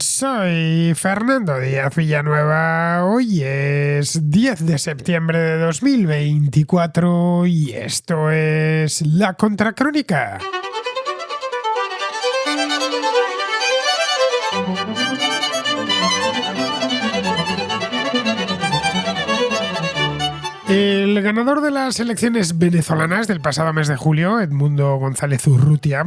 Soy Fernando Díaz Villanueva. Hoy es 10 de septiembre de 2024 y esto es La Contracrónica. El ganador de las elecciones venezolanas del pasado mes de julio, Edmundo González Urrutia,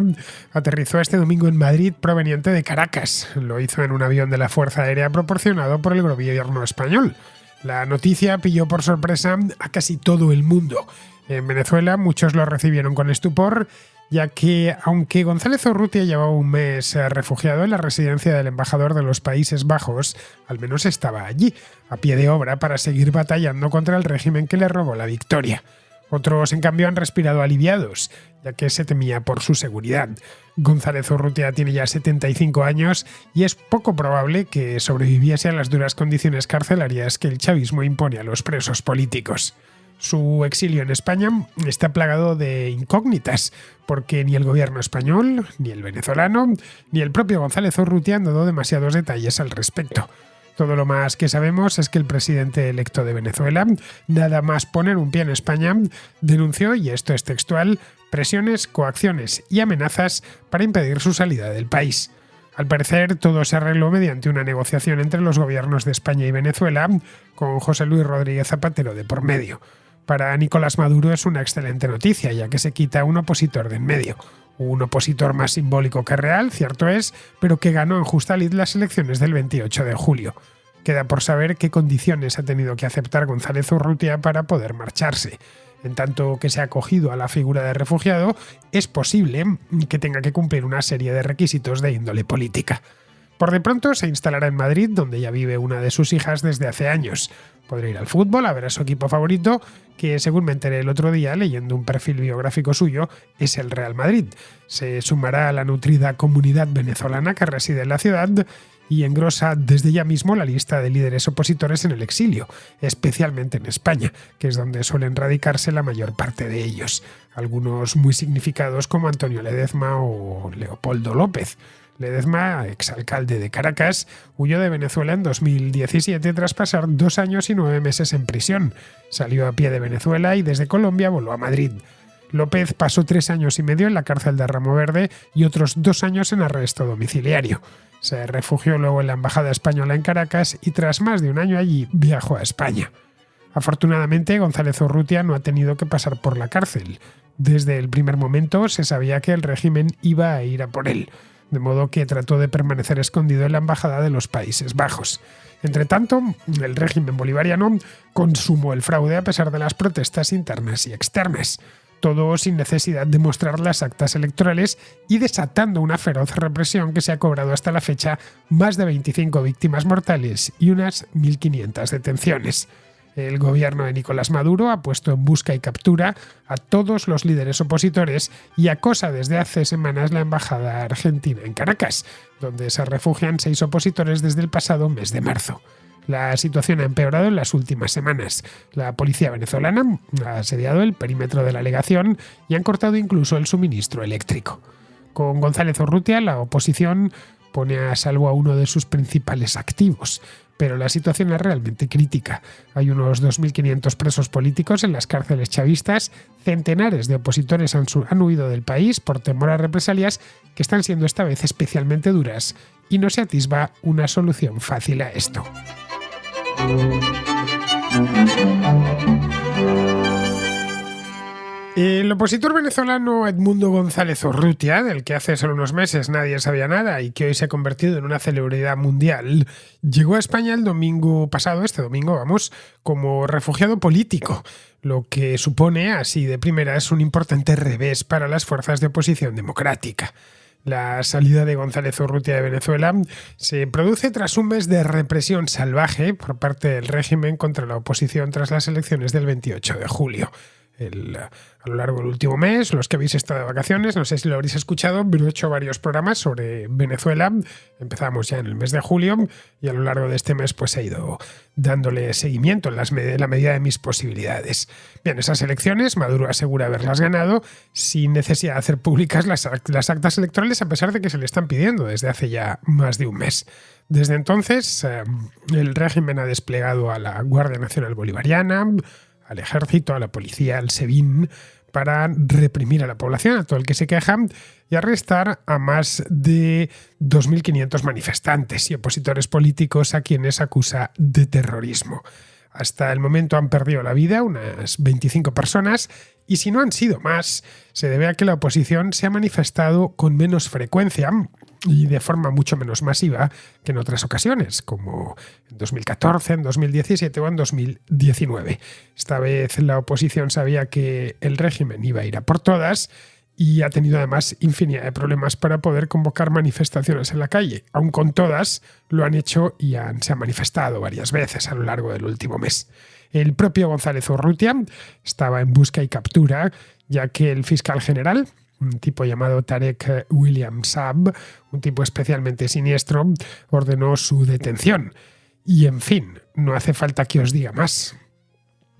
aterrizó este domingo en Madrid proveniente de Caracas. Lo hizo en un avión de la Fuerza Aérea proporcionado por el gobierno español. La noticia pilló por sorpresa a casi todo el mundo. En Venezuela muchos lo recibieron con estupor, ya que, aunque González Urrutia llevaba un mes refugiado en la residencia del embajador de los Países Bajos, al menos estaba allí, a pie de obra, para seguir batallando contra el régimen que le robó la victoria. Otros, en cambio, han respirado aliviados, ya que se temía por su seguridad. González Urrutia tiene ya 75 años y es poco probable que sobreviviese a las duras condiciones carcelarias que el chavismo impone a los presos políticos. Su exilio en España está plagado de incógnitas, porque ni el gobierno español, ni el venezolano, ni el propio González Urrutia han dado demasiados detalles al respecto. Todo lo más que sabemos es que el presidente electo de Venezuela, nada más poner un pie en España, denunció, y esto es textual, presiones, coacciones y amenazas para impedir su salida del país. Al parecer, todo se arregló mediante una negociación entre los gobiernos de España y Venezuela, con José Luis Rodríguez Zapatero de por medio. Para Nicolás Maduro es una excelente noticia, ya que se quita un opositor de en medio. Un opositor más simbólico que real, cierto es, pero que ganó en justa lid las elecciones del 28 de julio. Queda por saber qué condiciones ha tenido que aceptar González Urrutia para poder marcharse. En tanto que se ha acogido a la figura de refugiado, es posible que tenga que cumplir una serie de requisitos de índole política. Por de pronto se instalará en Madrid, donde ya vive una de sus hijas desde hace años. Podrá ir al fútbol, a ver a su equipo favorito, que según me enteré el otro día leyendo un perfil biográfico suyo, es el Real Madrid. Se sumará a la nutrida comunidad venezolana que reside en la ciudad y engrosa desde ya mismo la lista de líderes opositores en el exilio, especialmente en España, que es donde suelen radicarse la mayor parte de ellos. Algunos muy significados como Antonio Ledezma o Leopoldo López. Ledezma, exalcalde de Caracas, huyó de Venezuela en 2017 tras pasar 2 años y 9 meses en prisión. Salió a pie de Venezuela y desde Colombia voló a Madrid. López pasó 3 años y medio en la cárcel de Ramo Verde y otros 2 años en arresto domiciliario. Se refugió luego en la embajada española en Caracas y tras más de un año allí viajó a España. Afortunadamente, González Urrutia no ha tenido que pasar por la cárcel. Desde el primer momento se sabía que el régimen iba a ir a por él, de modo que trató de permanecer escondido en la embajada de los Países Bajos. Entretanto, el régimen bolivariano consumó el fraude a pesar de las protestas internas y externas, todo sin necesidad de mostrar las actas electorales y desatando una feroz represión que se ha cobrado hasta la fecha más de 25 víctimas mortales y unas 1.500 detenciones. El gobierno de Nicolás Maduro ha puesto en busca y captura a todos los líderes opositores y acosa desde hace semanas la embajada argentina en Caracas, donde se refugian 6 opositores desde el pasado mes de marzo. La situación ha empeorado en las últimas semanas. La policía venezolana ha asediado el perímetro de la legación y han cortado incluso el suministro eléctrico. Con González Urrutia, la oposición pone a salvo a uno de sus principales activos, pero la situación es realmente crítica. Hay unos 2.500 presos políticos en las cárceles chavistas, centenares de opositores han huido del país por temor a represalias que están siendo esta vez especialmente duras, y no se atisba una solución fácil a esto. El opositor venezolano Edmundo González Urrutia, del que hace solo unos meses nadie sabía nada y que hoy se ha convertido en una celebridad mundial, llegó a España el domingo pasado, como refugiado político, lo que supone, así de primera, es un importante revés para las fuerzas de oposición democrática. La salida de González Urrutia de Venezuela se produce tras un mes de represión salvaje por parte del régimen contra la oposición tras las elecciones del 28 de julio. a lo largo del último mes, los que habéis estado de vacaciones, no sé si lo habréis escuchado, pero he hecho varios programas sobre Venezuela. Empezamos ya en el mes de julio y a lo largo de este mes pues he ido dándole seguimiento en la medida de mis posibilidades. Bien, esas elecciones, Maduro asegura haberlas ganado sin necesidad de hacer públicas las actas electorales, a pesar de que se le están pidiendo desde hace ya más de un mes. Desde entonces, el régimen ha desplegado a la Guardia Nacional Bolivariana, al ejército, a la policía, al SEBIN, para reprimir a la población, a todo el que se queja, y arrestar a más de 2.500 manifestantes y opositores políticos a quienes acusa de terrorismo. Hasta el momento han perdido la vida unas 25 personas y si no han sido más, se debe a que la oposición se ha manifestado con menos frecuencia y de forma mucho menos masiva que en otras ocasiones, como en 2014, en 2017 o en 2019. Esta vez la oposición sabía que el régimen iba a ir a por todas y ha tenido además infinidad de problemas para poder convocar manifestaciones en la calle. Aun con todas, lo han hecho y se han manifestado varias veces a lo largo del último mes. El propio González Urrutia estaba en busca y captura, ya que el fiscal general, un tipo llamado Tarek William Saab, un tipo especialmente siniestro, ordenó su detención. Y en fin, no hace falta que os diga más.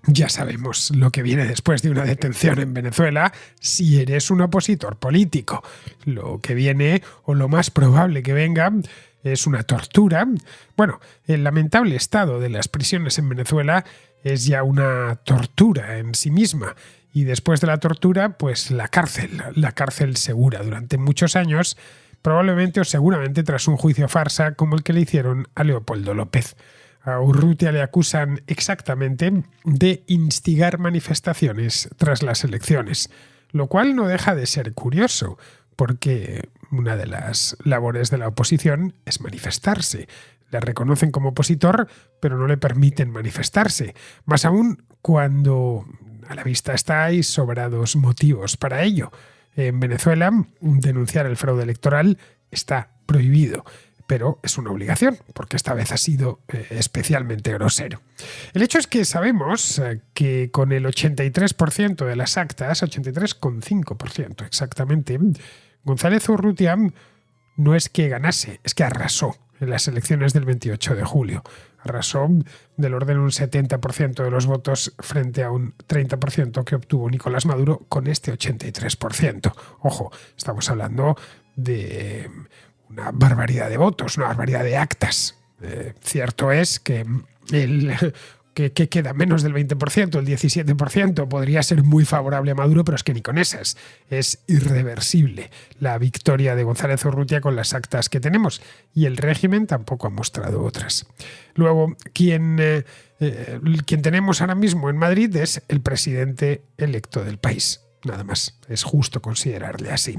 Ya sabemos lo que viene después de una detención en Venezuela si eres un opositor político. Lo que viene, o lo más probable que venga, es una tortura. Bueno, el lamentable estado de las prisiones en Venezuela es ya una tortura en sí misma. Y después de la tortura, pues la cárcel segura durante muchos años, probablemente o seguramente tras un juicio farsa como el que le hicieron a Leopoldo López. A Urrutia le acusan exactamente de instigar manifestaciones tras las elecciones, lo cual no deja de ser curioso, porque una de las labores de la oposición es manifestarse. Le reconocen como opositor, pero no le permiten manifestarse. Más aún cuando a la vista está hay sobrados motivos para ello. En Venezuela, denunciar el fraude electoral está prohibido, pero es una obligación, porque esta vez ha sido especialmente grosero. El hecho es que sabemos que con el 83% de las actas, 83,5% exactamente, González Urrutia no es que ganase, es que arrasó en las elecciones del 28 de julio. Arrasó del orden de un 70% de los votos frente a un 30% que obtuvo Nicolás Maduro con este 83%. Ojo, estamos hablando de una barbaridad de votos, una barbaridad de actas. Cierto es que que queda menos del 20%, el 17%, podría ser muy favorable a Maduro, pero es que ni con esas. Es irreversible la victoria de González Urrutia con las actas que tenemos y el régimen tampoco ha mostrado otras. Luego, quien tenemos ahora mismo en Madrid es el presidente electo del país. Nada más, es justo considerarle así,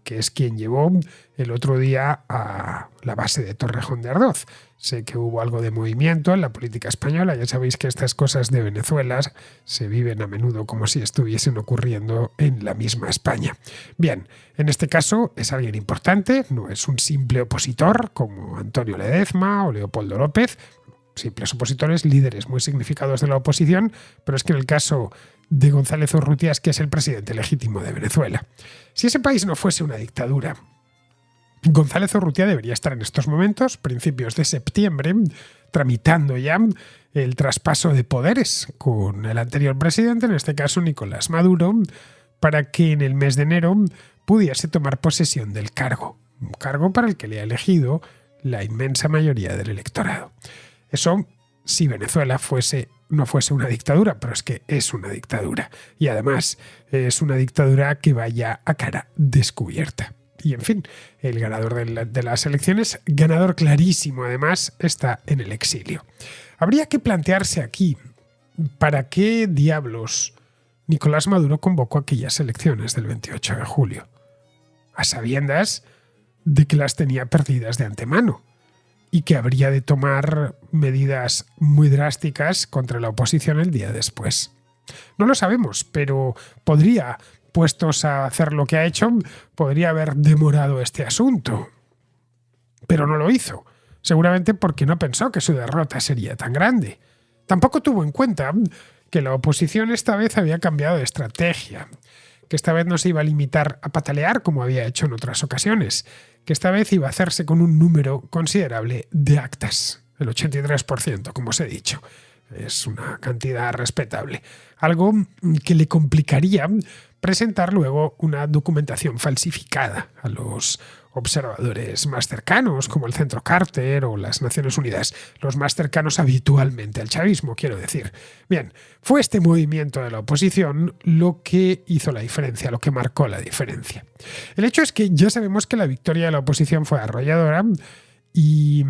que es quien llevó el otro día a la base de Torrejón de Ardoz. Sé que hubo algo de movimiento en la política española, ya sabéis que estas cosas de Venezuela se viven a menudo como si estuviesen ocurriendo en la misma España. Bien, en este caso es alguien importante, no es un simple opositor como Antonio Ledezma o Leopoldo López, simples opositores, líderes muy significados de la oposición, pero es que en el caso de González Urrutia es que es el presidente legítimo de Venezuela. Si ese país no fuese una dictadura, González Urrutia debería estar en estos momentos, principios de septiembre, tramitando ya el traspaso de poderes con el anterior presidente, en este caso Nicolás Maduro, para que en el mes de enero pudiese tomar posesión del cargo, un cargo para el que le ha elegido la inmensa mayoría del electorado. Eso si Venezuela no fuese una dictadura, pero es que es una dictadura. Y además es una dictadura que vaya a cara descubierta. Y en fin, el ganador de las elecciones, ganador clarísimo además, está en el exilio. Habría que plantearse aquí para qué diablos Nicolás Maduro convocó aquellas elecciones del 28 de julio, a sabiendas de que las tenía perdidas de antemano y que habría de tomar medidas muy drásticas contra la oposición el día después. No lo sabemos, pero podría, puestos a hacer lo que ha hecho, podría haber demorado este asunto. Pero no lo hizo, seguramente porque no pensó que su derrota sería tan grande. Tampoco tuvo en cuenta que la oposición esta vez había cambiado de estrategia, que esta vez no se iba a limitar a patalear como había hecho en otras ocasiones, que esta vez iba a hacerse con un número considerable de actas, el 83%, como os he dicho. Es una cantidad respetable. Algo que le complicaría presentar luego una documentación falsificada a los observadores más cercanos, como el Centro Carter o las Naciones Unidas, los más cercanos habitualmente al chavismo, quiero decir. Bien, fue este movimiento de la oposición lo que hizo la diferencia, lo que marcó la diferencia. El hecho es que ya sabemos que la victoria de la oposición fue arrolladora y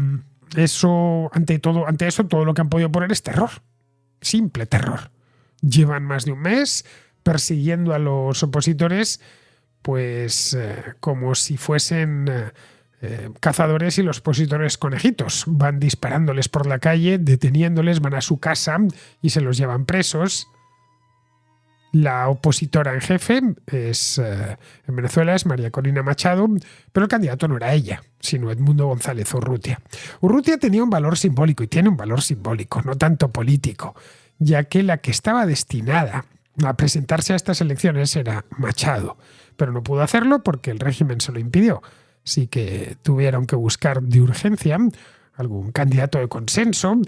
ante eso todo lo que han podido poner es terror, simple terror. Llevan más de un mes persiguiendo a los opositores pues como si fuesen cazadores y los opositores conejitos. Van disparándoles por la calle, deteniéndoles, van a su casa y se los llevan presos. La opositora en jefe en Venezuela es María Corina Machado, pero el candidato no era ella, sino Edmundo González Urrutia. Urrutia tenía un valor simbólico y tiene un valor simbólico, no tanto político, ya que la que estaba destinada a presentarse a estas elecciones era Machado, pero no pudo hacerlo porque el régimen se lo impidió. Así que tuvieron que buscar de urgencia algún candidato de consenso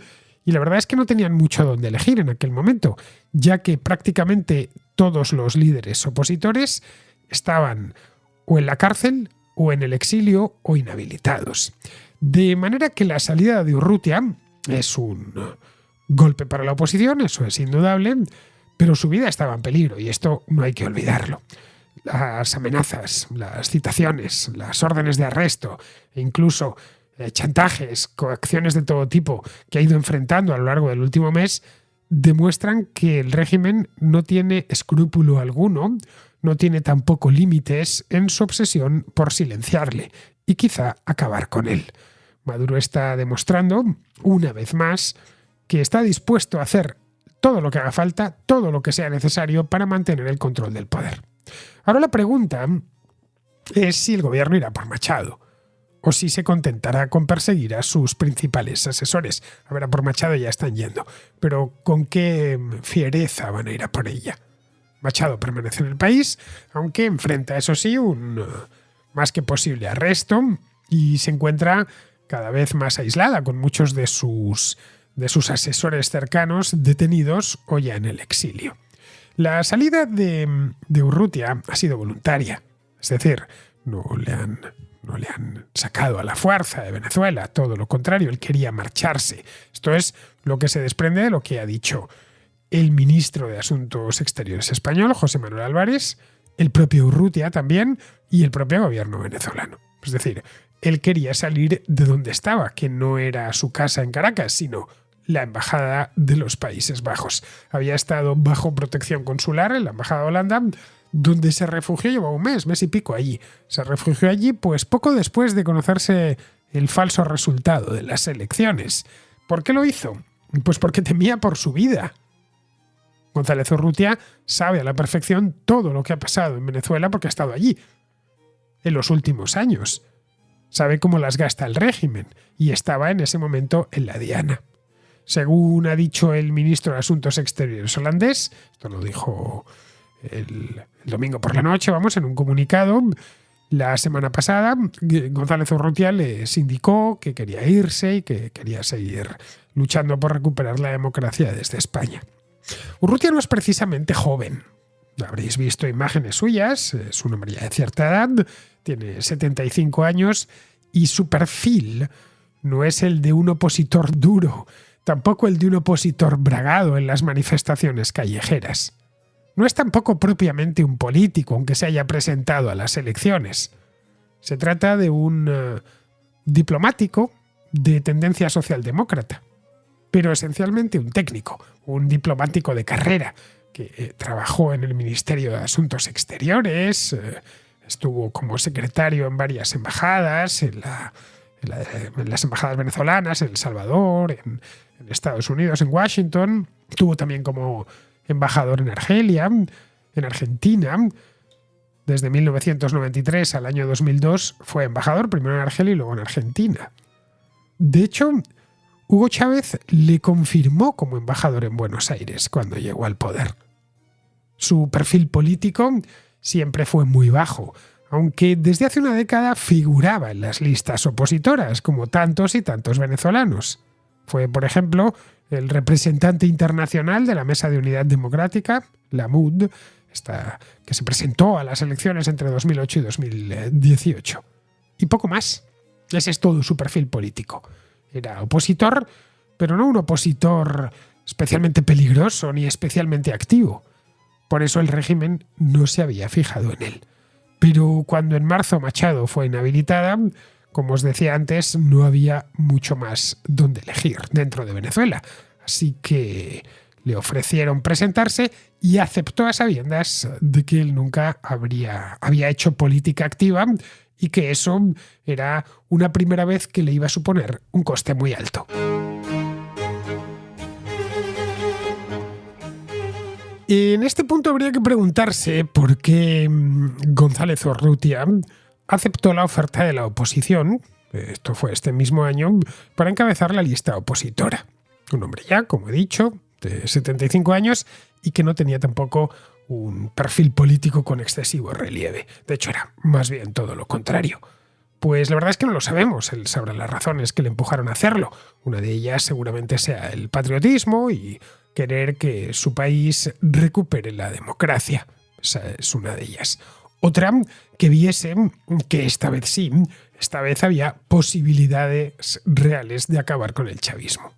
y la verdad es que no tenían mucho donde elegir en aquel momento, ya que prácticamente todos los líderes opositores estaban o en la cárcel o en el exilio o inhabilitados. De manera que la salida de Urrutia es un golpe para la oposición, eso es indudable, pero su vida estaba en peligro y esto no hay que olvidarlo. Las amenazas, las citaciones, las órdenes de arresto e incluso chantajes, coacciones de todo tipo que ha ido enfrentando a lo largo del último mes demuestran que el régimen no tiene escrúpulo alguno, no tiene tampoco límites en su obsesión por silenciarle y quizá acabar con él. Maduro está demostrando, una vez más, que está dispuesto a hacer todo lo que haga falta, todo lo que sea necesario para mantener el control del poder. Ahora la pregunta es si el gobierno irá por Machado o si se contentará con perseguir a sus principales asesores. A ver, a por Machado ya están yendo, pero ¿con qué fiereza van a ir a por ella? Machado permanece en el país, aunque enfrenta, eso sí, un más que posible arresto y se encuentra cada vez más aislada, con muchos de sus asesores cercanos detenidos o ya en el exilio. La salida de Urrutia ha sido voluntaria, es decir, no le han sacado a la fuerza de Venezuela, todo lo contrario, él quería marcharse. Esto es lo que se desprende de lo que ha dicho el ministro de Asuntos Exteriores español, José Manuel Álvarez, el propio Urrutia también y el propio gobierno venezolano. Es decir, él quería salir de donde estaba, que no era su casa en Caracas, sino la Embajada de los Países Bajos. Había estado bajo protección consular en la Embajada de Holanda, donde se refugió, llevaba un mes y pico allí. Se refugió allí pues poco después de conocerse el falso resultado de las elecciones. ¿Por qué lo hizo? Pues porque temía por su vida. González Urrutia sabe a la perfección todo lo que ha pasado en Venezuela porque ha estado allí en los últimos años. Sabe cómo las gasta el régimen y estaba en ese momento en la diana. Según ha dicho el ministro de Asuntos Exteriores holandés, esto lo dijo el domingo por la noche, en un comunicado, la semana pasada, González Urrutia les indicó que quería irse y que quería seguir luchando por recuperar la democracia desde España. Urrutia no es precisamente joven. Habréis visto imágenes suyas, es un hombre ya de cierta edad, tiene 75 años y su perfil no es el de un opositor duro, tampoco el de un opositor bragado en las manifestaciones callejeras. No es tampoco propiamente un político, aunque se haya presentado a las elecciones. Se trata de un diplomático de tendencia socialdemócrata, pero esencialmente un técnico, un diplomático de carrera, que trabajó en el Ministerio de Asuntos Exteriores, estuvo como secretario en varias embajadas, en las embajadas venezolanas, en El Salvador, en Estados Unidos, en Washington. Estuvo también como embajador en Argelia, en Argentina. Desde 1993 al año 2002 fue embajador, primero en Argelia y luego en Argentina. De hecho, Hugo Chávez le confirmó como embajador en Buenos Aires cuando llegó al poder. Su perfil político siempre fue muy bajo, aunque desde hace una década figuraba en las listas opositoras, como tantos y tantos venezolanos. Fue, por ejemplo, el representante internacional de la Mesa de Unidad Democrática, la MUD, que se presentó a las elecciones entre 2008 y 2018. Y poco más. Ese es todo su perfil político. Era opositor, pero no un opositor especialmente peligroso ni especialmente activo. Por eso el régimen no se había fijado en él. Pero cuando en marzo Machado fue inhabilitada, como os decía antes, no había mucho más donde elegir dentro de Venezuela. Así que le ofrecieron presentarse y aceptó a sabiendas de que él nunca había hecho política activa y que eso era una primera vez que le iba a suponer un coste muy alto. En este punto habría que preguntarse por qué González Urrutia aceptó la oferta de la oposición, esto fue este mismo año, para encabezar la lista opositora. Un hombre ya, como he dicho, de 75 años y que no tenía tampoco un perfil político con excesivo relieve. De hecho, era más bien todo lo contrario. Pues la verdad es que no lo sabemos. Él sabrá las razones que le empujaron a hacerlo. Una de ellas seguramente sea el patriotismo y querer que su país recupere la democracia. Esa es una de ellas. Otra, que viese que esta vez sí, esta vez había posibilidades reales de acabar con el chavismo,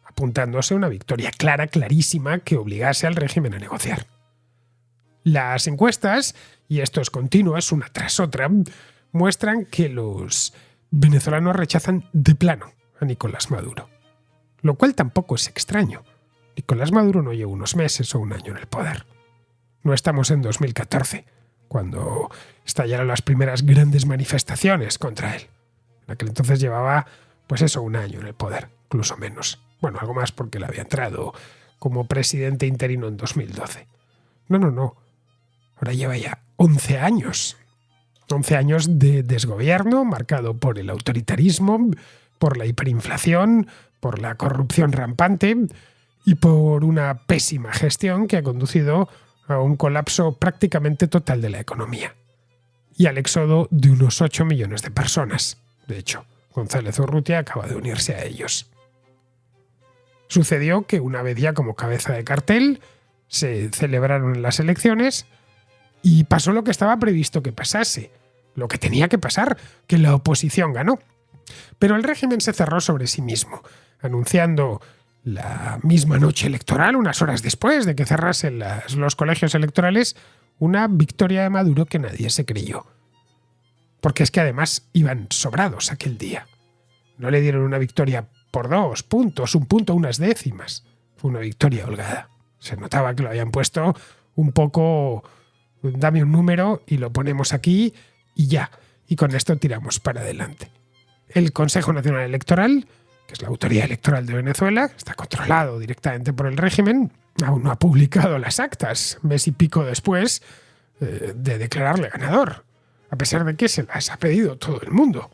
apuntándose a una victoria clara, clarísima, que obligase al régimen a negociar. Las encuestas, y esto es continuo, es una tras otra, muestran que los venezolanos rechazan de plano a Nicolás Maduro. Lo cual tampoco es extraño. Nicolás Maduro no lleva unos meses o un año en el poder. No estamos en 2014, cuando estallaron las primeras grandes manifestaciones contra él. En aquel entonces llevaba, pues eso, un año en el poder, incluso menos. Bueno, algo más porque él había entrado como presidente interino en 2012. No. Ahora lleva ya 11 años. 11 años de desgobierno marcado por el autoritarismo, por la hiperinflación, por la corrupción rampante y por una pésima gestión que ha conducido a un colapso prácticamente total de la economía y al éxodo de unos 8 millones de personas. De hecho, González Urrutia acaba de unirse a ellos. Sucedió que una vez ya como cabeza de cartel se celebraron las elecciones y pasó lo que estaba previsto que pasase, lo que tenía que pasar, que la oposición ganó. Pero el régimen se cerró sobre sí mismo, anunciando la misma noche electoral, unas horas después de que cerrasen los colegios electorales, una victoria de Maduro que nadie se creyó. Porque es que además iban sobrados aquel día. No le dieron una victoria por 2 puntos, 1 punto, unas décimas. Fue una victoria holgada. Se notaba que lo habían puesto un poco, dame un número y lo ponemos aquí y ya. Y con esto tiramos para adelante. El Consejo Nacional Electoral, que es la autoridad electoral de Venezuela, está controlado directamente por el régimen, aún no ha publicado las actas, mes y pico después de declararle ganador, a pesar de que se las ha pedido todo el mundo.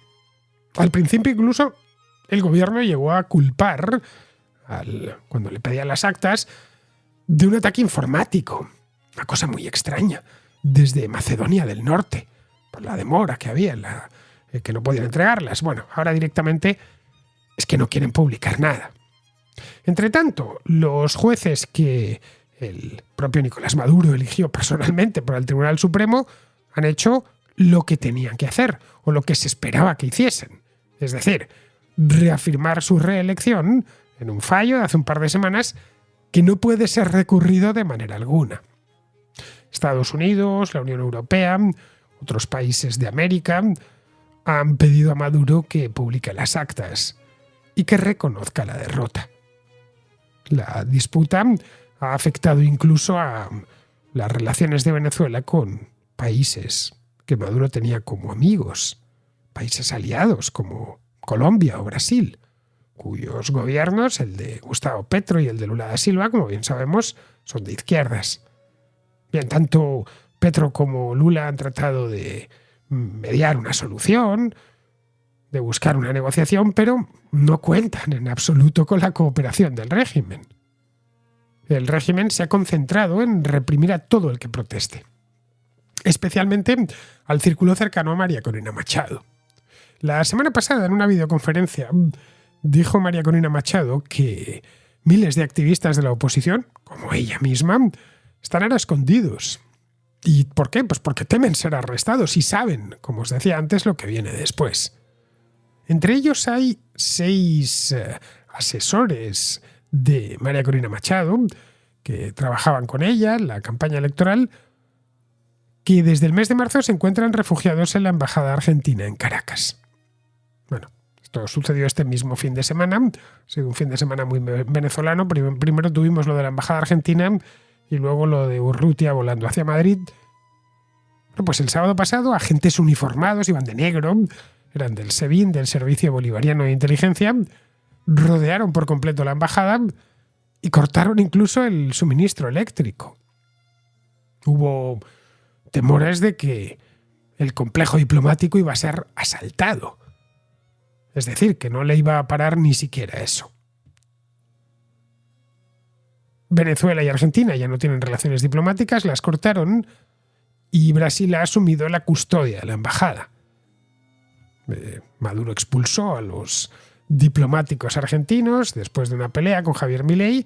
Al principio incluso el gobierno llegó a culpar, cuando le pedían las actas, de un ataque informático, una cosa muy extraña, desde Macedonia del Norte, por la demora que había, que no podían entregarlas. Bueno, ahora directamente es que no quieren publicar nada. Entre tanto, los jueces que el propio Nicolás Maduro eligió personalmente por el Tribunal Supremo han hecho lo que tenían que hacer, o lo que se esperaba que hiciesen. Es decir, reafirmar su reelección en un fallo de hace un par de semanas que no puede ser recurrido de manera alguna. Estados Unidos, la Unión Europea, otros países de América han pedido a Maduro que publique las actas y que reconozca la derrota. La disputa ha afectado incluso a las relaciones de Venezuela con países que Maduro tenía como amigos, países aliados como Colombia o Brasil, cuyos gobiernos, el de Gustavo Petro y el de Lula da Silva, como bien sabemos, son de izquierdas. Bien, tanto Petro como Lula han tratado de mediar una solución, de buscar una negociación, pero no cuentan en absoluto con la cooperación del régimen. El régimen se ha concentrado en reprimir a todo el que proteste, especialmente al círculo cercano a María Corina Machado. La semana pasada, en una videoconferencia, dijo María Corina Machado que miles de activistas de la oposición, como ella misma, están ahora escondidos. ¿Y por qué? Pues porque temen ser arrestados y saben, como os decía antes, lo que viene después. Entre ellos hay 6 asesores de María Corina Machado que trabajaban con ella en la campaña electoral, que desde el mes de marzo se encuentran refugiados en la embajada argentina en Caracas. Bueno, esto sucedió este mismo fin de semana. Ha sido un fin de semana muy venezolano. Primero tuvimos lo de la embajada argentina y luego lo de Urrutia volando hacia Madrid. Bueno, pues el sábado pasado, agentes uniformados, iban de negro, eran del SEBIN, del Servicio Bolivariano de Inteligencia, rodearon por completo la embajada y cortaron incluso el suministro eléctrico. Hubo temores de que el complejo diplomático iba a ser asaltado. Es decir, que no le iba a parar ni siquiera eso. Venezuela y Argentina ya no tienen relaciones diplomáticas, las cortaron, y Brasil ha asumido la custodia de la embajada. Maduro expulsó a los diplomáticos argentinos después de una pelea con Javier Milei,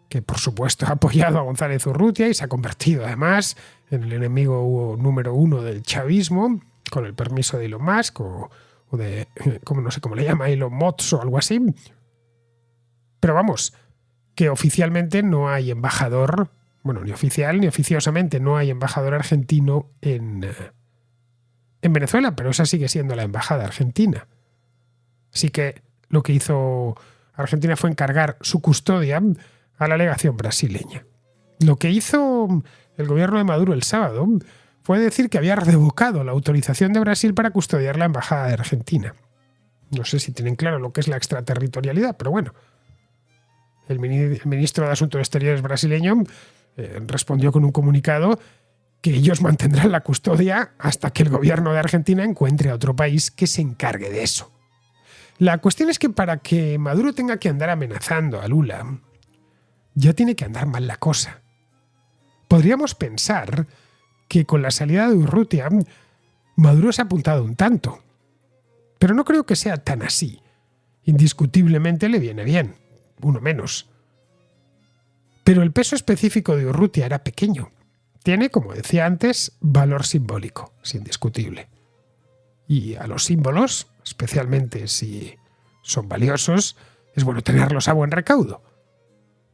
que por supuesto ha apoyado a González Urrutia y se ha convertido además en el enemigo número 1 del chavismo, con el permiso de Elon Musk o de, como no sé cómo le llama, Elon Musk o algo así. Pero vamos, que oficialmente no hay embajador, bueno, ni oficial ni oficiosamente no hay embajador argentino en Venezuela, pero esa sigue siendo la embajada argentina. Así que lo que hizo Argentina fue encargar su custodia a la legación brasileña. Lo que hizo el gobierno de Maduro el sábado fue decir que había revocado la autorización de Brasil para custodiar la embajada de Argentina. No sé si tienen claro lo que es la extraterritorialidad, pero bueno. El ministro de Asuntos Exteriores brasileño respondió con un comunicado que ellos mantendrán la custodia hasta que el gobierno de Argentina encuentre a otro país que se encargue de eso. La cuestión es que para que Maduro tenga que andar amenazando a Lula, ya tiene que andar mal la cosa. Podríamos pensar que con la salida de Urrutia, Maduro se ha apuntado un tanto. Pero no creo que sea tan así. Indiscutiblemente le viene bien, uno menos. Pero el peso específico de Urrutia era pequeño. Tiene, como decía antes, valor simbólico, es indiscutible. Y a los símbolos, especialmente si son valiosos, es bueno tenerlos a buen recaudo.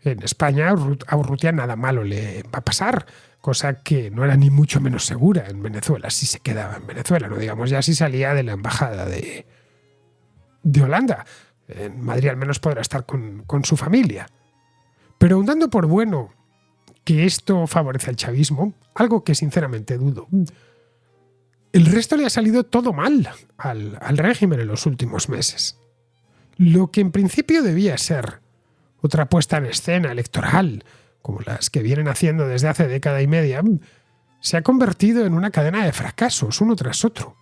En España a Urrutia nada malo le va a pasar, cosa que no era ni mucho menos segura en Venezuela, si se quedaba en Venezuela, no digamos ya si salía de la embajada de Holanda. En Madrid al menos podrá estar con su familia. Pero aun dando por bueno que esto favorece al chavismo, algo que sinceramente dudo, el resto le ha salido todo mal al régimen en los últimos meses. Lo que en principio debía ser otra puesta en escena electoral, como las que vienen haciendo desde hace década y media, se ha convertido en una cadena de fracasos, uno tras otro,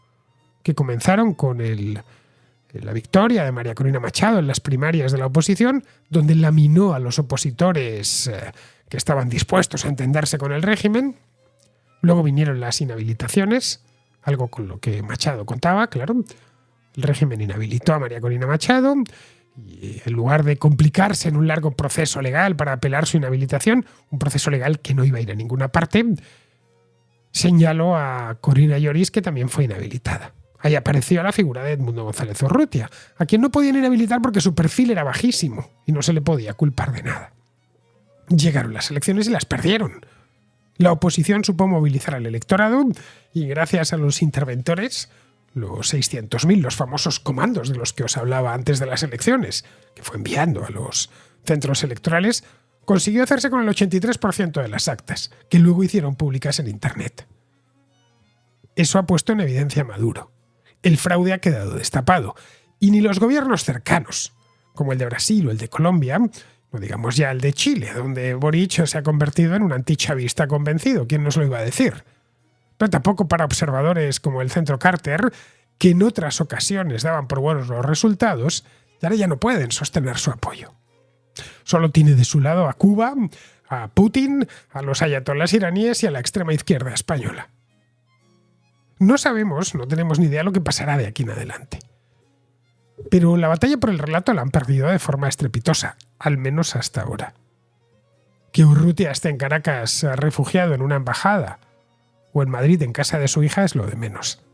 que comenzaron con la victoria de María Corina Machado en las primarias de la oposición, donde laminó a los opositores que estaban dispuestos a entenderse con el régimen. Luego vinieron las inhabilitaciones, algo con lo que Machado contaba, claro. El régimen inhabilitó a María Corina Machado y en lugar de complicarse en un largo proceso legal para apelar su inhabilitación, un proceso legal que no iba a ir a ninguna parte, señaló a Corina Lloris, que también fue inhabilitada. Ahí apareció la figura de Edmundo González Urrutia, a quien no podían inhabilitar porque su perfil era bajísimo y no se le podía culpar de nada. Llegaron las elecciones y las perdieron. La oposición supo movilizar al electorado y gracias a los interventores, los 600.000, los famosos comandos de los que os hablaba antes de las elecciones, que fue enviando a los centros electorales, consiguió hacerse con el 83% de las actas, que luego hicieron públicas en Internet. Eso ha puesto en evidencia a Maduro. El fraude ha quedado destapado, y ni los gobiernos cercanos, como el de Brasil o el de Colombia, no digamos ya el de Chile, donde Boric se ha convertido en un antichavista convencido, ¿quién nos lo iba a decir? Pero tampoco para observadores como el Centro Carter, que en otras ocasiones daban por buenos los resultados, y ahora ya no pueden sostener su apoyo. Solo tiene de su lado a Cuba, a Putin, a los ayatolás iraníes y a la extrema izquierda española. No sabemos, no tenemos ni idea lo que pasará de aquí en adelante. Pero la batalla por el relato la han perdido de forma estrepitosa, al menos hasta ahora. Que Urrutia esté en Caracas refugiado en una embajada o en Madrid en casa de su hija es lo de menos.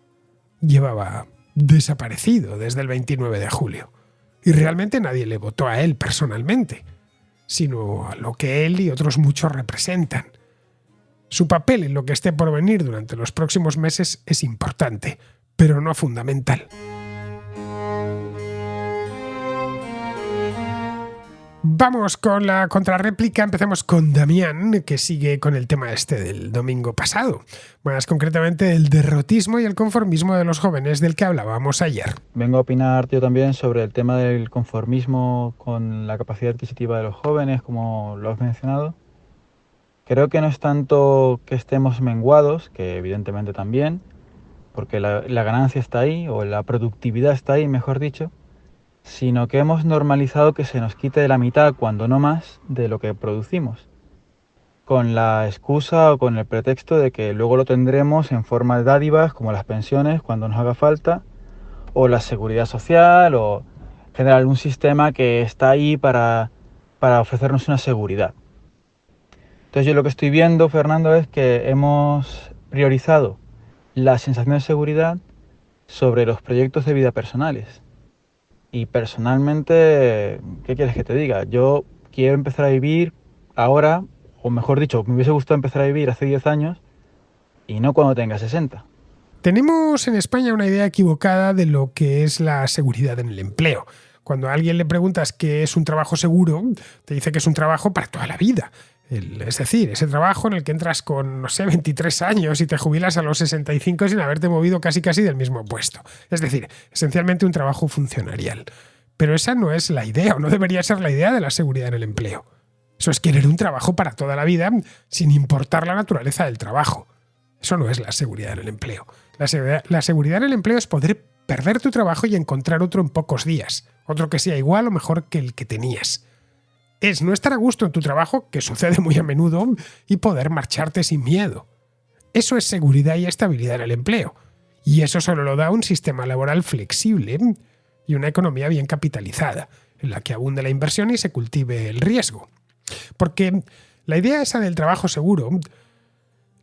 Llevaba desaparecido desde el 29 de julio y realmente nadie le votó a él personalmente, sino a lo que él y otros muchos representan. Su papel en lo que esté por venir durante los próximos meses es importante, pero no fundamental. Vamos con la contrarréplica. Empecemos con Damián, que sigue con el tema del domingo pasado, más concretamente el derrotismo y el conformismo de los jóvenes del que hablábamos ayer. Vengo a opinar yo también sobre el tema del conformismo con la capacidad adquisitiva de los jóvenes, como lo has mencionado. Creo que no es tanto que estemos menguados, que evidentemente también, porque la ganancia está ahí, o la productividad está ahí, mejor dicho, sino que hemos normalizado que se nos quite de la mitad, cuando no más, de lo que producimos, con la excusa o con el pretexto de que luego lo tendremos en forma de dádivas, como las pensiones, cuando nos haga falta, o la seguridad social, o en general un sistema que está ahí para ofrecernos una seguridad. Entonces yo lo que estoy viendo, Fernando, es que hemos priorizado la sensación de seguridad sobre los proyectos de vida personales. Y personalmente, ¿qué quieres que te diga? Yo quiero empezar a vivir ahora, o mejor dicho, me hubiese gustado empezar a vivir hace 10 años y no cuando tenga 60. Tenemos en España una idea equivocada de lo que es la seguridad en el empleo. Cuando a alguien le preguntas qué es un trabajo seguro, te dice que es un trabajo para toda la vida. Es decir, ese trabajo en el que entras con, 23 años y te jubilas a los 65 sin haberte movido casi del mismo puesto. Es decir, esencialmente un trabajo funcionarial. Pero esa no es la idea, o no debería ser la idea de la seguridad en el empleo. Eso es querer un trabajo para toda la vida sin importar la naturaleza del trabajo. Eso no es la seguridad en el empleo. La seguridad en el empleo es poder perder tu trabajo y encontrar otro en pocos días. Otro que sea igual o mejor que el que tenías. Es no estar a gusto en tu trabajo, que sucede muy a menudo, y poder marcharte sin miedo. Eso es seguridad y estabilidad en el empleo. Y eso solo lo da un sistema laboral flexible y una economía bien capitalizada, en la que abunde la inversión y se cultive el riesgo. Porque la idea esa del trabajo seguro,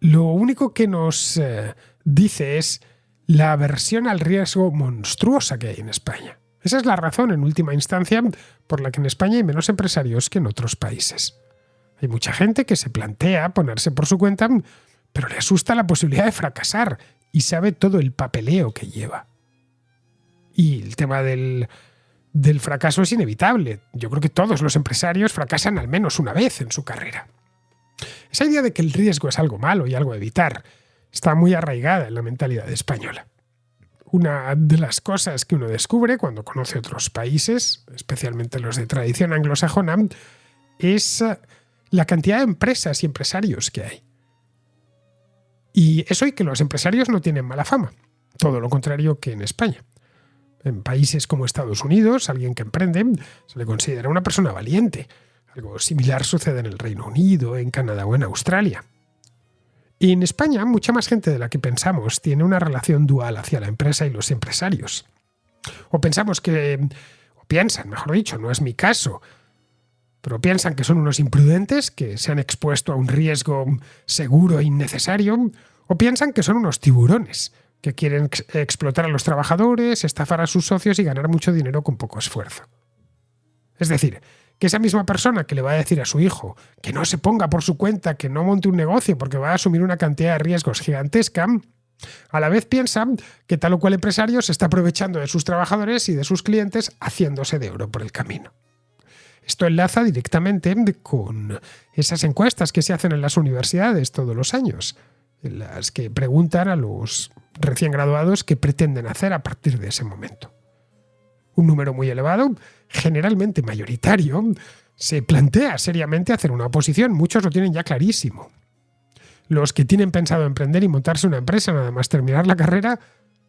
lo único que nos dice es la aversión al riesgo monstruosa que hay en España. Esa es la razón, en última instancia, por la que en España hay menos empresarios que en otros países. Hay mucha gente que se plantea ponerse por su cuenta, pero le asusta la posibilidad de fracasar y sabe todo el papeleo que lleva. Y el tema del fracaso es inevitable. Yo creo que todos los empresarios fracasan al menos una vez en su carrera. Esa idea de que el riesgo es algo malo y algo a evitar está muy arraigada en la mentalidad española. Una de las cosas que uno descubre cuando conoce otros países, especialmente los de tradición anglosajona, es la cantidad de empresas y empresarios que hay. Y eso y que los empresarios no tienen mala fama, todo lo contrario que en España. En países como Estados Unidos, alguien que emprende se le considera una persona valiente. Algo similar sucede en el Reino Unido, en Canadá o en Australia. Y en España, mucha más gente de la que pensamos tiene una relación dual hacia la empresa y los empresarios. O piensan, mejor dicho, no es mi caso, pero piensan que son unos imprudentes que se han expuesto a un riesgo seguro e innecesario, o piensan que son unos tiburones que quieren explotar a los trabajadores, estafar a sus socios y ganar mucho dinero con poco esfuerzo. Es decir, que esa misma persona que le va a decir a su hijo que no se ponga por su cuenta, que no monte un negocio porque va a asumir una cantidad de riesgos gigantesca, a la vez piensa que tal o cual empresario se está aprovechando de sus trabajadores y de sus clientes haciéndose de oro por el camino. Esto enlaza directamente con esas encuestas que se hacen en las universidades todos los años, en las que preguntan a los recién graduados qué pretenden hacer a partir de ese momento. Un número muy elevado, generalmente mayoritario, se plantea seriamente hacer una oposición. Muchos lo tienen ya clarísimo. Los que tienen pensado emprender y montarse una empresa nada más terminar la carrera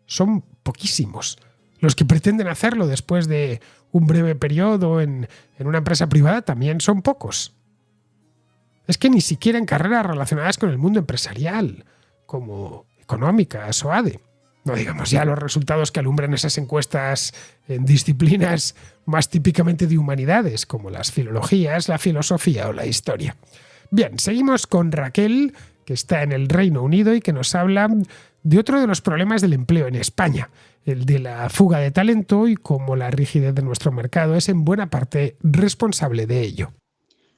son poquísimos. Los que pretenden hacerlo después de un breve periodo en una empresa privada también son pocos. Es que ni siquiera en carreras relacionadas con el mundo empresarial, como económicas o ADE. No digamos ya los resultados que alumbran esas encuestas en disciplinas más típicamente de humanidades, como las filologías, la filosofía o la historia. Bien, seguimos con Raquel, que está en el Reino Unido y que nos habla de otro de los problemas del empleo en España, el de la fuga de talento y cómo la rigidez de nuestro mercado es en buena parte responsable de ello.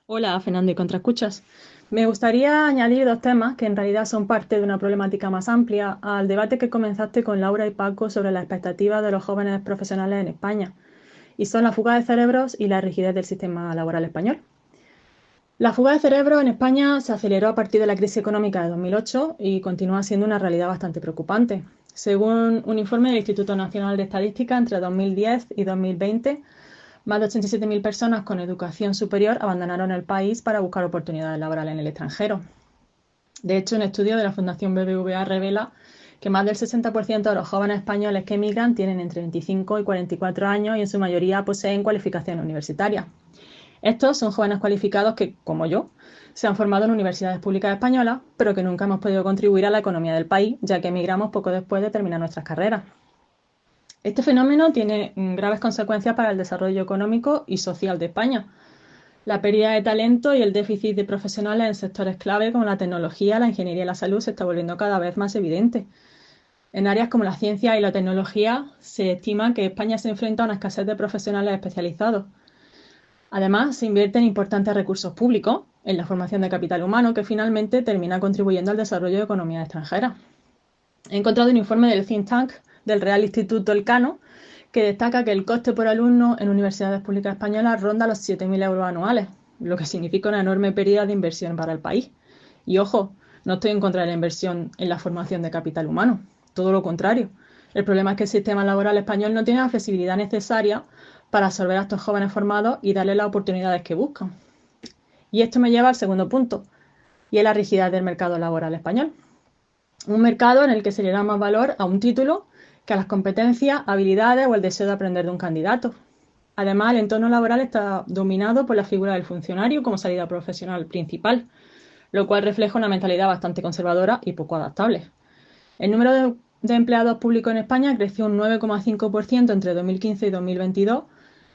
Hola, Fernando y Contraescuchas. Me gustaría añadir dos temas que en realidad son parte de una problemática más amplia al debate que comenzaste con Laura y Paco sobre las expectativas de los jóvenes profesionales en España, y son la fuga de cerebros y la rigidez del sistema laboral español. La fuga de cerebros en España se aceleró a partir de la crisis económica de 2008 y continúa siendo una realidad bastante preocupante. Según un informe del Instituto Nacional de Estadística, entre 2010 y 2020, más de 87.000 personas con educación superior abandonaron el país para buscar oportunidades laborales en el extranjero. De hecho, un estudio de la Fundación BBVA revela que más del 60% de los jóvenes españoles que emigran tienen entre 25 y 44 años y en su mayoría poseen cualificación universitaria. Estos son jóvenes cualificados que, como yo, se han formado en universidades públicas españolas, pero que nunca hemos podido contribuir a la economía del país, ya que emigramos poco después de terminar nuestras carreras. Este fenómeno tiene graves consecuencias para el desarrollo económico y social de España. La pérdida de talento y el déficit de profesionales en sectores clave como la tecnología, la ingeniería y la salud se está volviendo cada vez más evidente. En áreas como la ciencia y la tecnología se estima que España se enfrenta a una escasez de profesionales especializados. Además, se invierten importantes recursos públicos en la formación de capital humano que finalmente termina contribuyendo al desarrollo de economías extranjeras. He encontrado un informe del think tank del Real Instituto Elcano que destaca que el coste por alumno en universidades públicas españolas ronda los 7.000 euros anuales, lo que significa una enorme pérdida de inversión para el país. Y ojo, no estoy en contra de la inversión en la formación de capital humano, todo lo contrario. El problema es que el sistema laboral español no tiene la flexibilidad necesaria para absorber a estos jóvenes formados y darles las oportunidades que buscan. Y esto me lleva al segundo punto, y es la rigidez del mercado laboral español. Un mercado en el que se le da más valor a un título que a las competencias, habilidades o el deseo de aprender de un candidato. Además, el entorno laboral está dominado por la figura del funcionario como salida profesional principal, lo cual refleja una mentalidad bastante conservadora y poco adaptable. El número de empleados públicos en España creció un 9,5% entre 2015 y 2022,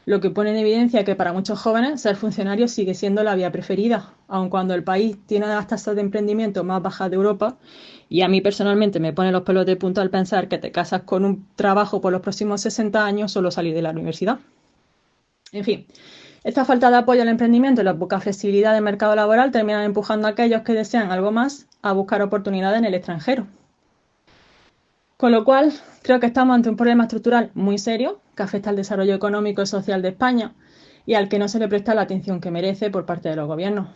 lo que pone en evidencia que para muchos jóvenes ser funcionario sigue siendo la vía preferida, aun cuando el país tiene las tasas de emprendimiento más bajas de Europa, y a mí personalmente me pone los pelos de punta al pensar que te casas con un trabajo por los próximos 60 años solo salir de la universidad. En fin, esta falta de apoyo al emprendimiento y la poca flexibilidad del mercado laboral terminan empujando a aquellos que desean algo más a buscar oportunidades en el extranjero. Con lo cual, creo que estamos ante un problema estructural muy serio que afecta al desarrollo económico y social de España y al que no se le presta la atención que merece por parte de los gobiernos.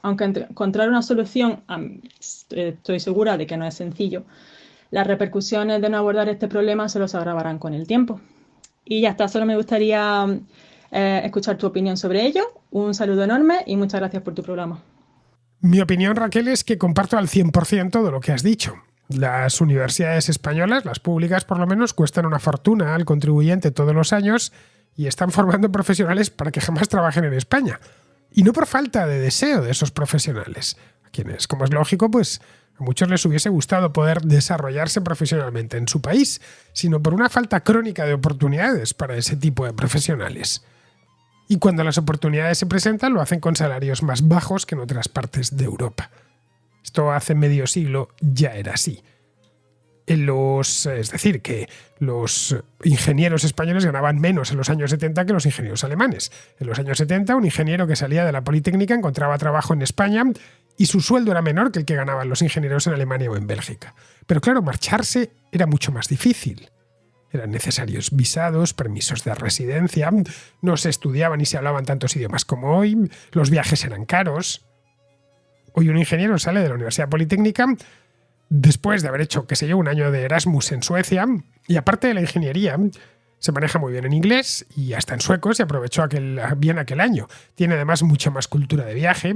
Aunque encontrar una solución, estoy segura de que no es sencillo, las repercusiones de no abordar este problema solo se agravarán con el tiempo. Y ya está, solo me gustaría escuchar tu opinión sobre ello. Un saludo enorme y muchas gracias por tu programa. Mi opinión, Raquel, es que comparto al 100% de lo que has dicho. Las universidades españolas, las públicas por lo menos, cuestan una fortuna al contribuyente todos los años y están formando profesionales para que jamás trabajen en España. Y no por falta de deseo de esos profesionales, a quienes, como es lógico, pues a muchos les hubiese gustado poder desarrollarse profesionalmente en su país, sino por una falta crónica de oportunidades para ese tipo de profesionales. Y cuando las oportunidades se presentan, lo hacen con salarios más bajos que en otras partes de Europa. Esto hace medio siglo ya era así. Es decir, que los ingenieros españoles ganaban menos en los años 70 que los ingenieros alemanes. En los años 70, un ingeniero que salía de la Politécnica encontraba trabajo en España y su sueldo era menor que el que ganaban los ingenieros en Alemania o en Bélgica. Pero claro, marcharse era mucho más difícil. Eran necesarios visados, permisos de residencia, no se estudiaban ni se hablaban tantos idiomas como hoy, los viajes eran caros. Hoy un ingeniero sale de la Universidad Politécnica después de haber hecho, qué sé yo, un año de Erasmus en Suecia, y aparte de la ingeniería, se maneja muy bien en inglés y hasta en sueco se aprovechó bien aquel año. Tiene además mucha más cultura de viaje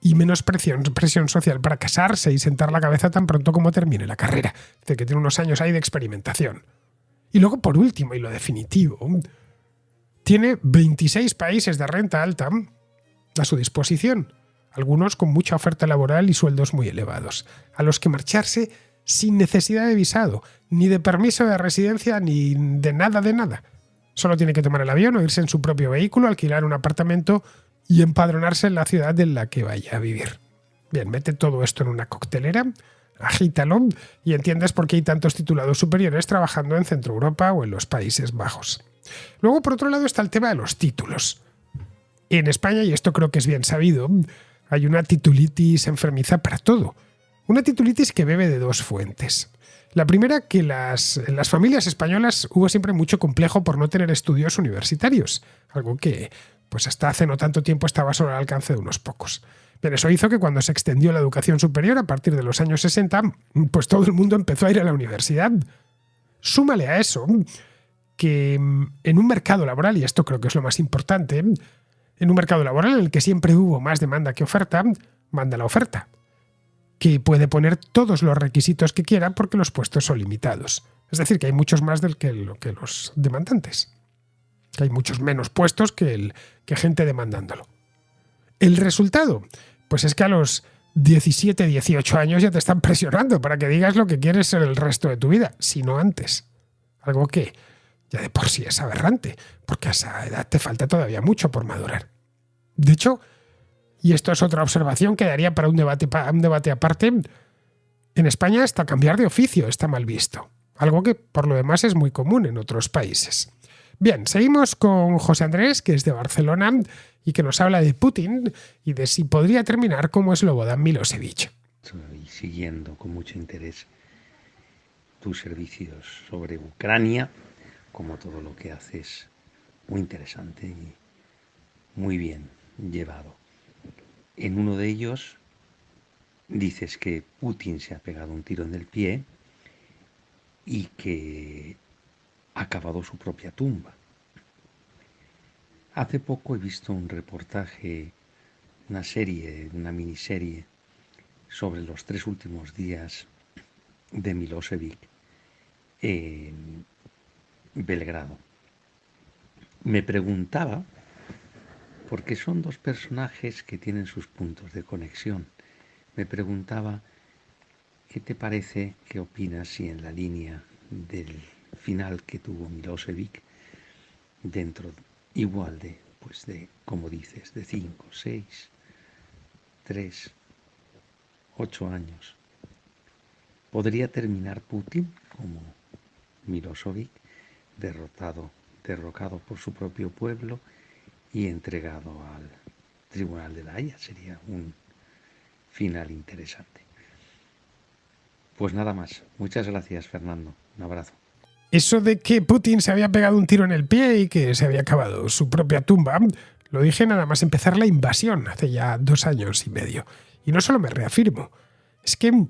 y menos presión social para casarse y sentar la cabeza tan pronto como termine la carrera. Es decir, que tiene unos años ahí de experimentación. Y luego, por último, y lo definitivo, tiene 26 países de renta alta a su disposición, algunos con mucha oferta laboral y sueldos muy elevados, a los que marcharse sin necesidad de visado, ni de permiso de residencia, ni de nada. Solo tiene que tomar el avión o irse en su propio vehículo, alquilar un apartamento y empadronarse en la ciudad en la que vaya a vivir. Bien, mete todo esto en una coctelera, agítalo y entiendes por qué hay tantos titulados superiores trabajando en Centro Europa o en los Países Bajos. Luego, por otro lado, está el tema de los títulos. En España, y esto creo que es bien sabido, hay una titulitis enfermiza para todo. Una titulitis que bebe de dos fuentes. La primera, que en las familias españolas hubo siempre mucho complejo por no tener estudios universitarios, algo que pues hasta hace no tanto tiempo estaba solo al alcance de unos pocos. Bien, eso hizo que cuando se extendió la educación superior a partir de los años 60, pues todo el mundo empezó a ir a la universidad. Súmale a eso que en un mercado laboral, y esto creo que es lo más importante, en un mercado laboral en el que siempre hubo más demanda que oferta, manda la oferta, que puede poner todos los requisitos que quiera porque los puestos son limitados. Es decir, que hay muchos más que los demandantes. Que hay muchos menos puestos que gente demandándolo. El resultado, pues es que a los 17, 18 años ya te están presionando para que digas lo que quieres ser el resto de tu vida, si no antes. Algo que ya de por sí es aberrante, porque a esa edad te falta todavía mucho por madurar. De hecho, y esto es otra observación que daría para un debate aparte, en España hasta cambiar de oficio está mal visto, algo que por lo demás es muy común en otros países. Bien, seguimos con José Andrés, que es de Barcelona y que nos habla de Putin y de si podría terminar como Slobodan Milosevic. Estoy siguiendo con mucho interés tus servicios sobre Ucrania, como todo lo que haces, muy interesante y muy bien llevado. En uno de ellos dices que Putin se ha pegado un tiro en el pie y que ha cavado su propia tumba. Hace poco he visto un reportaje, una miniserie sobre los 3 últimos días de Milosevic en Belgrado. Me preguntaba, porque son dos personajes que tienen sus puntos de conexión, me preguntaba qué te parece, qué opinas si en la línea del final que tuvo Milosevic, dentro igual de, como dices, de 5, 6, 3, 8 años, podría terminar Putin como Milosevic, derrocado por su propio pueblo y entregado al Tribunal de la Haya. Sería un final interesante. Pues nada más. Muchas gracias, Fernando. Un abrazo. Eso de que Putin se había pegado un tiro en el pie y que se había cavado su propia tumba, lo dije nada más empezar la invasión, hace ya 2 años y medio. Y no solo me reafirmo, es que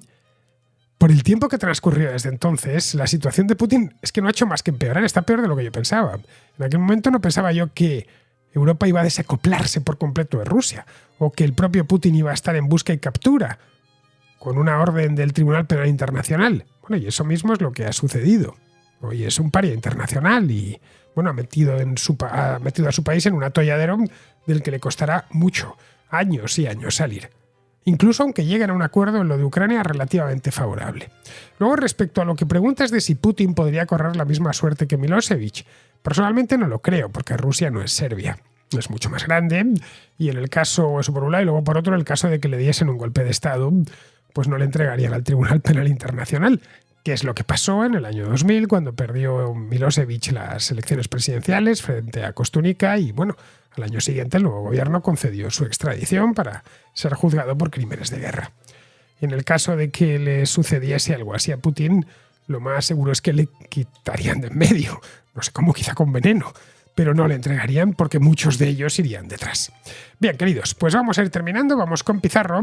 por el tiempo que transcurrió desde entonces, la situación de Putin es que no ha hecho más que empeorar, está peor de lo que yo pensaba. En aquel momento no pensaba yo que Europa iba a desacoplarse por completo de Rusia, o que el propio Putin iba a estar en busca y captura, con una orden del Tribunal Penal Internacional. Bueno, y eso mismo es lo que ha sucedido. Hoy es un paria internacional y bueno, ha metido a su país en un atolladero del que le costará mucho, años y años salir. Incluso aunque lleguen a un acuerdo en lo de Ucrania relativamente favorable. Luego, respecto a lo que preguntas de si Putin podría correr la misma suerte que Milosevic, personalmente no lo creo, porque Rusia no es Serbia. Es mucho más grande y en el caso, eso por un lado, y luego por otro, en el caso de que le diesen un golpe de Estado, pues no le entregarían al Tribunal Penal Internacional, que es lo que pasó en el año 2000 cuando perdió Milosevic las elecciones presidenciales frente a Kostunica y bueno, al año siguiente el nuevo gobierno concedió su extradición para ser juzgado por crímenes de guerra. Y en el caso de que le sucediese algo así a Putin, lo más seguro es que le quitarían de en medio, no sé cómo, quizá con veneno, pero no le entregarían porque muchos de ellos irían detrás. Bien, queridos, pues vamos a ir terminando, vamos con Pizarro,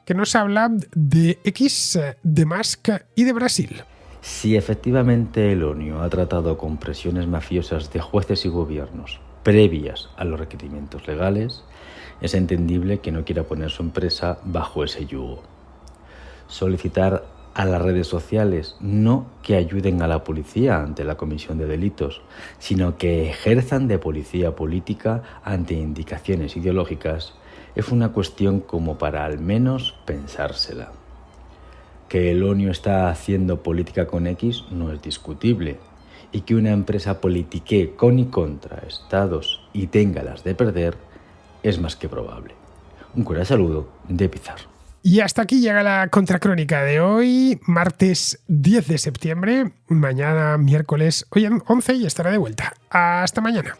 que nos habla de X, de Musk y de Brasil. Si efectivamente el ONU ha tratado con presiones mafiosas de jueces y gobiernos previas a los requerimientos legales, Es entendible que no quiera poner su empresa bajo ese yugo. Solicitar a las redes sociales no que ayuden a la policía ante la comisión de delitos, sino que ejerzan de policía política ante indicaciones ideológicas, es una cuestión como para al menos pensársela. Que el ONU está haciendo política con X no es discutible, y que una empresa politiquee con y contra estados y tenga las de perder es más que probable. Un cordial saludo de Pizarro. Y hasta aquí llega la contracrónica de hoy, martes 10 de septiembre. Mañana, miércoles, hoy 11 y estará de vuelta. Hasta mañana.